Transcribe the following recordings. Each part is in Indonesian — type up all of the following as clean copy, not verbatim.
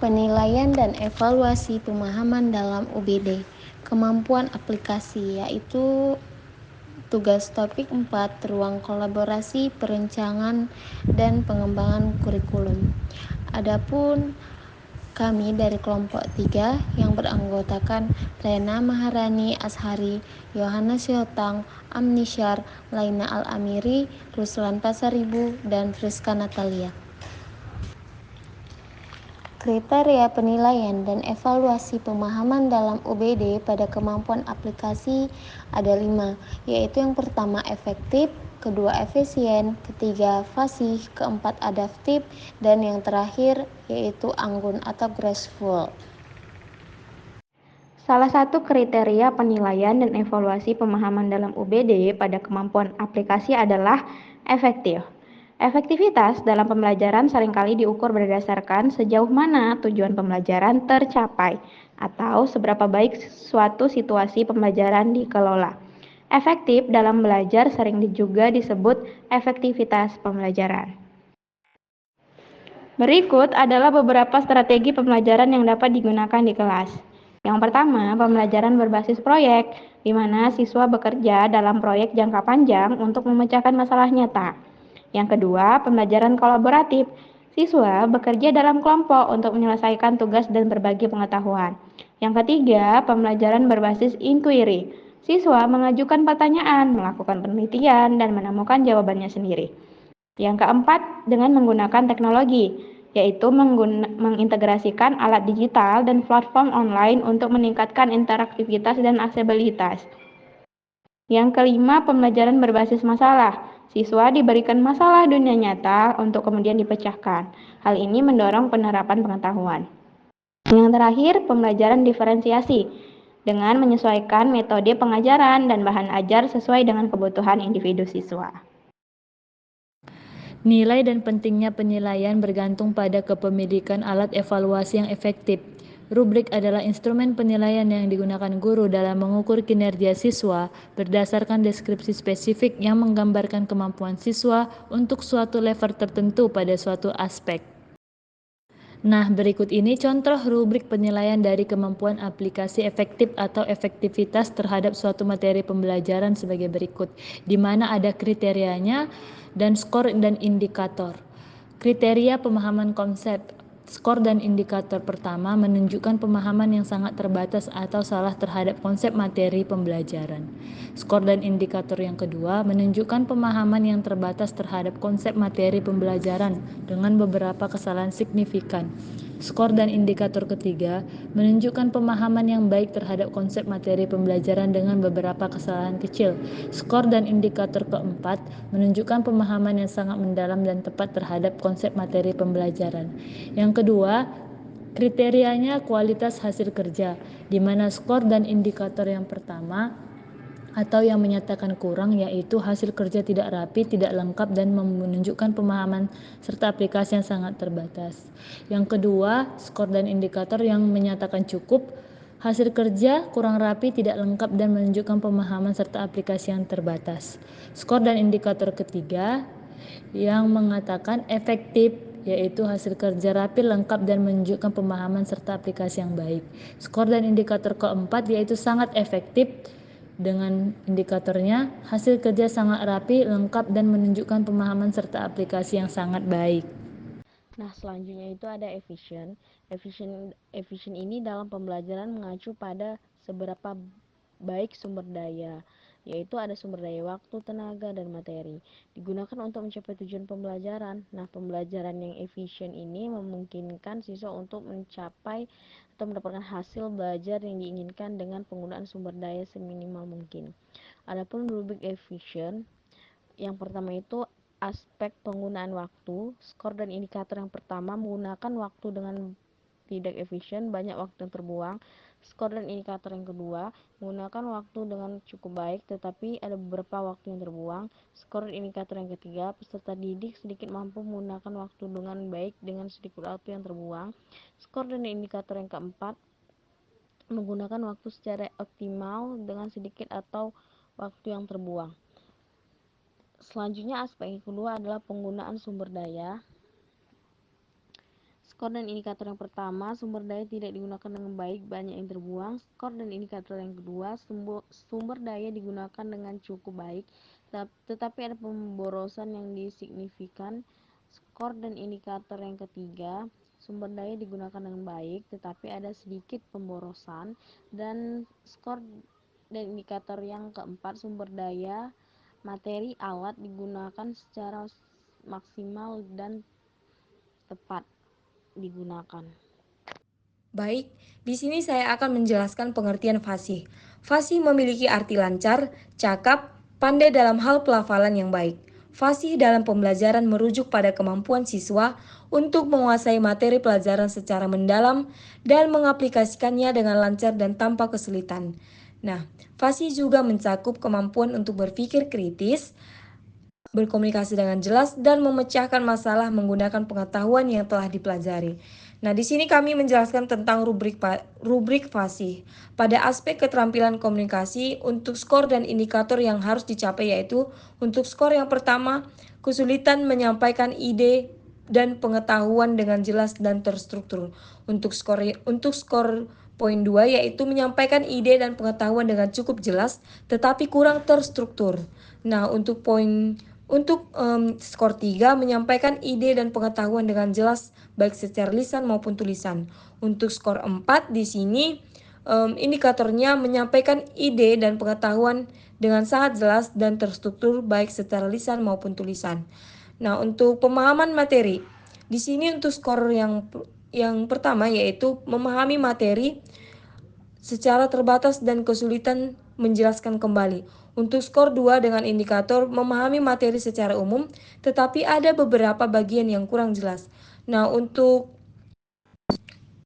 Penilaian dan evaluasi pemahaman dalam UBD. Kemampuan aplikasi yaitu tugas topik 4, ruang kolaborasi, perencanaan, dan pengembangan kurikulum. Adapun kami dari kelompok 3 yang beranggotakan Rena Maharani Ashari, Yohanes Yotang, Amnisyar, Laina Al-Amiri, Ruslan Pasaribu, dan Friska Natalia. Kriteria penilaian dan evaluasi pemahaman dalam UBD pada kemampuan aplikasi ada 5, yaitu yang pertama efektif, kedua efisien, ketiga fasih, keempat adaptif, dan yang terakhir yaitu anggun atau graceful. Salah satu kriteria penilaian dan evaluasi pemahaman dalam UBD pada kemampuan aplikasi adalah efektif. Efektivitas dalam pembelajaran seringkali diukur berdasarkan sejauh mana tujuan pembelajaran tercapai atau seberapa baik suatu situasi pembelajaran dikelola. Efektif dalam belajar sering juga disebut efektivitas pembelajaran. Berikut adalah beberapa strategi pembelajaran yang dapat digunakan di kelas. Yang pertama, pembelajaran berbasis proyek, di mana siswa bekerja dalam proyek jangka panjang untuk memecahkan masalah nyata. Yang kedua, pembelajaran kolaboratif. Siswa bekerja dalam kelompok untuk menyelesaikan tugas dan berbagi pengetahuan. Yang ketiga, pembelajaran berbasis inquiry. Siswa mengajukan pertanyaan, melakukan penelitian, dan menemukan jawabannya sendiri. Yang keempat, dengan menggunakan teknologi, yaitu mengintegrasikan alat digital dan platform online untuk meningkatkan interaktivitas dan aksesibilitas. Yang kelima, pembelajaran berbasis masalah. Siswa diberikan masalah dunia nyata untuk kemudian dipecahkan. Hal ini mendorong penerapan pengetahuan. Yang terakhir, pembelajaran diferensiasi dengan menyesuaikan metode pengajaran dan bahan ajar sesuai dengan kebutuhan individu siswa. Nilai dan pentingnya penilaian bergantung pada kepemilikan alat evaluasi yang efektif. Rubrik adalah instrumen penilaian yang digunakan guru dalam mengukur kinerja siswa berdasarkan deskripsi spesifik yang menggambarkan kemampuan siswa untuk suatu level tertentu pada suatu aspek. Nah, berikut ini contoh rubrik penilaian dari kemampuan aplikasi efektif atau efektivitas terhadap suatu materi pembelajaran sebagai berikut, di mana ada kriterianya dan skor dan indikator. Kriteria pemahaman konsep. Skor dan indikator pertama menunjukkan pemahaman yang sangat terbatas atau salah terhadap konsep materi pembelajaran. Skor dan indikator yang kedua menunjukkan pemahaman yang terbatas terhadap konsep materi pembelajaran dengan beberapa kesalahan signifikan. Skor dan indikator ketiga menunjukkan pemahaman yang baik terhadap konsep materi pembelajaran dengan beberapa kesalahan kecil. Skor dan indikator keempat menunjukkan pemahaman yang sangat mendalam dan tepat terhadap konsep materi pembelajaran. Yang kedua, kriterianya kualitas hasil kerja, di mana skor dan indikator yang pertama atau yang menyatakan kurang yaitu hasil kerja tidak rapi, tidak lengkap, dan menunjukkan pemahaman serta aplikasi yang sangat terbatas. Yang kedua, skor dan indikator yang menyatakan cukup, hasil kerja kurang rapi, tidak lengkap, dan menunjukkan pemahaman serta aplikasi yang terbatas. Skor dan indikator ketiga yang mengatakan efektif, yaitu hasil kerja rapi, lengkap, dan menunjukkan pemahaman serta aplikasi yang baik. Skor dan indikator keempat yaitu sangat efektif, dengan indikatornya hasil kerja sangat rapi, lengkap, dan menunjukkan pemahaman serta aplikasi yang sangat baik. Nah, selanjutnya itu ada efisien. Efisien ini dalam pembelajaran mengacu pada seberapa baik sumber daya, yaitu ada sumber daya waktu, tenaga, dan materi digunakan untuk mencapai tujuan pembelajaran. Nah, pembelajaran yang efisien ini memungkinkan siswa untuk mencapai atau mendapatkan hasil belajar yang diinginkan dengan penggunaan sumber daya seminimal mungkin. Adapun rubrik efisien, yang pertama itu aspek penggunaan waktu. Skor dan indikator yang pertama menggunakan waktu dengan tidak efisien, banyak waktu yang terbuang. Skor dan indikator yang kedua menggunakan waktu dengan cukup baik, tetapi ada beberapa waktu yang terbuang. Skor dan indikator yang ketiga, peserta didik sedikit mampu menggunakan waktu dengan baik dengan sedikit waktu yang terbuang. Skor dan indikator yang keempat menggunakan waktu secara optimal dengan sedikit atau waktu yang terbuang. Selanjutnya, aspek yang kedua adalah penggunaan sumber daya. Skor dan indikator yang pertama, sumber daya tidak digunakan dengan baik, banyak yang terbuang. Skor dan indikator yang kedua, sumber daya digunakan dengan cukup baik, tetapi ada pemborosan yang signifikan. Skor dan indikator yang ketiga, sumber daya digunakan dengan baik, tetapi ada sedikit pemborosan. Dan skor dan indikator yang keempat, sumber daya, materi, alat digunakan secara maksimal dan tepat digunakan. Baik, di sini saya akan menjelaskan pengertian fasih. Fasih memiliki arti lancar, cakap, pandai dalam hal pelafalan yang baik. Fasih dalam pembelajaran merujuk pada kemampuan siswa untuk menguasai materi pelajaran secara mendalam dan mengaplikasikannya dengan lancar dan tanpa kesulitan. Nah, fasih juga mencakup kemampuan untuk berpikir kritis, berkomunikasi dengan jelas, dan memecahkan masalah menggunakan pengetahuan yang telah dipelajari. Nah, di sini kami menjelaskan tentang rubrik fasih. Pada aspek keterampilan komunikasi, untuk skor dan indikator yang harus dicapai yaitu untuk skor yang pertama, kesulitan menyampaikan ide dan pengetahuan dengan jelas dan terstruktur. Untuk skor poin 2 yaitu menyampaikan ide dan pengetahuan dengan cukup jelas tetapi kurang terstruktur. Nah, untuk skor 3 menyampaikan ide dan pengetahuan dengan jelas baik secara lisan maupun tulisan. Untuk skor 4 di sini indikatornya menyampaikan ide dan pengetahuan dengan sangat jelas dan terstruktur baik secara lisan maupun tulisan. Nah, untuk pemahaman materi, di sini untuk skor yang pertama yaitu memahami materi secara terbatas dan kesulitan menjelaskan kembali. Untuk skor 2 dengan indikator memahami materi secara umum, tetapi ada beberapa bagian yang kurang jelas. Nah, untuk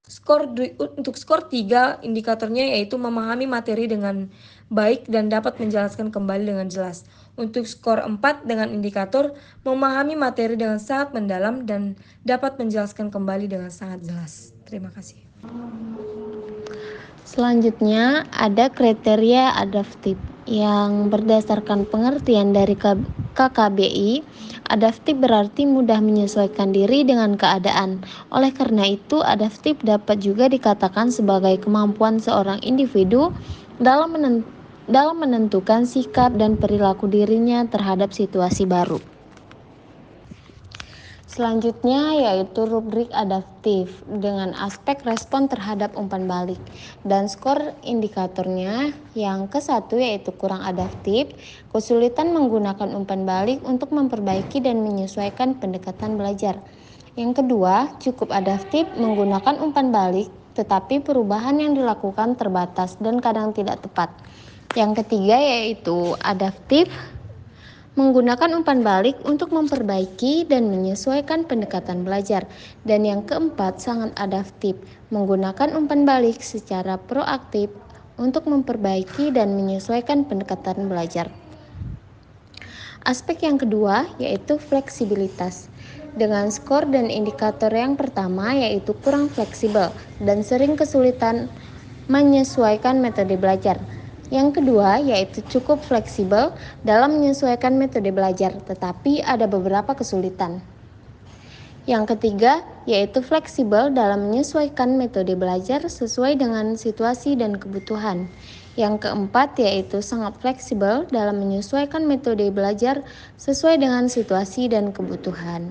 skor 3 indikatornya yaitu memahami materi dengan baik dan dapat menjelaskan kembali dengan jelas. Untuk skor 4 dengan indikator memahami materi dengan sangat mendalam dan dapat menjelaskan kembali dengan sangat jelas. Terima kasih. Selanjutnya ada kriteria adaptif yang berdasarkan pengertian dari KKBI. Adaptif berarti mudah menyesuaikan diri dengan keadaan. Oleh karena itu, adaptif dapat juga dikatakan sebagai kemampuan seorang individu dalam menentukan sikap dan perilaku dirinya terhadap situasi baru. Selanjutnya yaitu rubrik adaptif dengan aspek respon terhadap umpan balik dan skor indikatornya yang ke-1 yaitu kurang adaptif, kesulitan menggunakan umpan balik untuk memperbaiki dan menyesuaikan pendekatan belajar. Yang kedua, cukup adaptif menggunakan umpan balik tetapi perubahan yang dilakukan terbatas dan kadang tidak tepat. Yang ketiga yaitu adaptif menggunakan umpan balik untuk memperbaiki dan menyesuaikan pendekatan belajar. Dan yang keempat, sangat adaptif, menggunakan umpan balik secara proaktif untuk memperbaiki dan menyesuaikan pendekatan belajar. Aspek yang kedua yaitu fleksibilitas. Dengan skor dan indikator yang pertama yaitu kurang fleksibel dan sering kesulitan menyesuaikan metode belajar. Yang kedua yaitu cukup fleksibel dalam menyesuaikan metode belajar, tetapi ada beberapa kesulitan. Yang ketiga yaitu fleksibel dalam menyesuaikan metode belajar sesuai dengan situasi dan kebutuhan. Yang keempat yaitu sangat fleksibel dalam menyesuaikan metode belajar sesuai dengan situasi dan kebutuhan.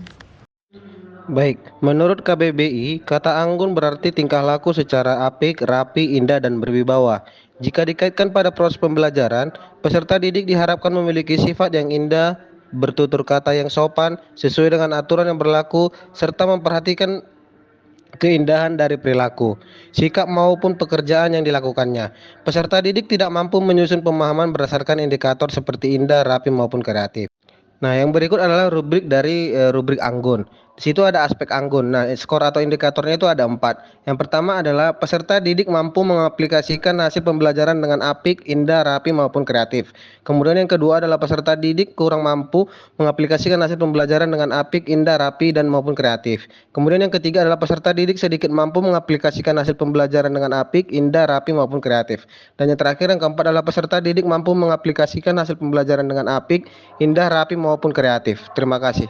Baik, menurut KBBI, kata anggun berarti tingkah laku secara apik, rapi, indah, dan berwibawa. Jika dikaitkan pada proses pembelajaran, peserta didik diharapkan memiliki sifat yang indah, bertutur kata yang sopan, sesuai dengan aturan yang berlaku, serta memperhatikan keindahan dari perilaku, sikap maupun pekerjaan yang dilakukannya. Peserta didik tidak mampu menyusun pemahaman berdasarkan indikator seperti indah, rapi, maupun kreatif. Nah, yang berikut adalah rubrik dari rubrik anggun. Di situ ada aspek anggun. Nah, skor atau indikatornya itu ada 4. Yang pertama adalah peserta didik mampu mengaplikasikan hasil pembelajaran dengan apik, indah, rapi, maupun kreatif. Kemudian yang kedua adalah peserta didik kurang mampu mengaplikasikan hasil pembelajaran dengan apik, indah, rapi, dan maupun kreatif. Kemudian yang ketiga adalah peserta didik sedikit mampu mengaplikasikan hasil pembelajaran dengan apik, indah, rapi, maupun kreatif. Dan yang terakhir yang keempat adalah peserta didik mampu mengaplikasikan hasil pembelajaran dengan apik, indah, rapi, maupun kreatif. Terima kasih.